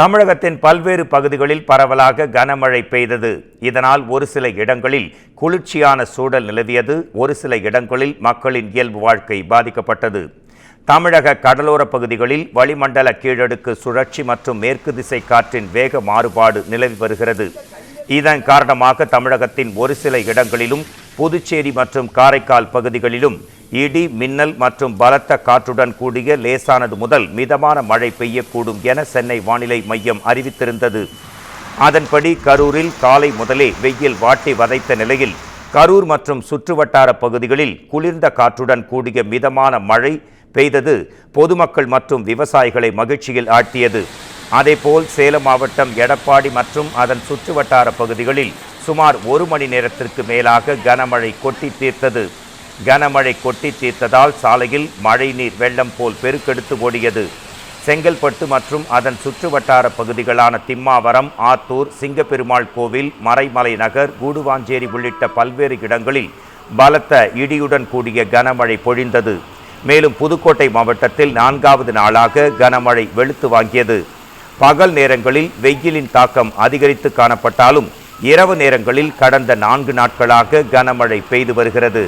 தமிழகத்தின் பல்வேறு பகுதிகளில் பரவலாக கனமழை பெய்தது. இதனால் ஒரு சில இடங்களில் குளிர்ச்சியான சூழல் நிலவியது. ஒரு சில இடங்களில் மக்களின் இயல்பு வாழ்க்கை பாதிக்கப்பட்டது. தமிழக கடலோர பகுதிகளில் வளிமண்டல கீழடுக்கு சுழற்சி மற்றும் மேற்கு திசை காற்றின் வேக மாறுபாடு நிலவி வருகிறது. இதன் காரணமாக தமிழகத்தின் ஒரு சில இடங்களிலும் புதுச்சேரி மற்றும் காரைக்கால் பகுதிகளிலும் இடி, மின்னல் மற்றும் பலத்த காற்றுடன் கூடிய லேசானது முதல் மிதமான மழை பெய்யக்கூடும் என சென்னை வானிலை மையம் அறிவித்திருந்தது. அதன்படி கரூரில் காலை முதலே வெயில் வாட்டி வதைத்த நிலையில் கரூர் மற்றும் சுற்றுவட்டார பகுதிகளில் குளிர்ந்த காற்றுடன் கூடிய மிதமான மழை பெய்தது பொதுமக்கள் மற்றும் விவசாயிகளை மகிழ்ச்சியில் ஆழ்த்தியது. அதேபோல் சேலம் மாவட்டம் எடப்பாடி மற்றும் அதன் சுற்றுவட்டார பகுதிகளில் சுமார் 1 மணி நேரத்திற்கு மேலாக கனமழை கொட்டி தீர்த்தது. கனமழை கொட்டி தீர்த்ததால் சாலையில் மழைநீர் வெள்ளம் போல் பெருக்கெடுத்து ஓடியது. செங்கல்பட்டு மற்றும் அதன் சுற்றுவட்டார பகுதிகளான திம்மாவரம், ஆத்தூர், சிங்கப்பெருமாள் கோவில், மறைமலை நகர், கூடுவாஞ்சேரி உள்ளிட்ட பல்வேறு இடங்களில் பலத்த இடியுடன் கூடிய கனமழை பொழிந்தது. மேலும் புதுக்கோட்டை மாவட்டத்தில் 4வது நாளாக கனமழை வெளுத்து வாங்கியது. பகல் நேரங்களில் வெயிலின் தாக்கம் அதிகரித்து காணப்பட்டாலும் இரவு நேரங்களில் கடந்த 4 நாட்களாக கனமழை பெய்து வருகிறது.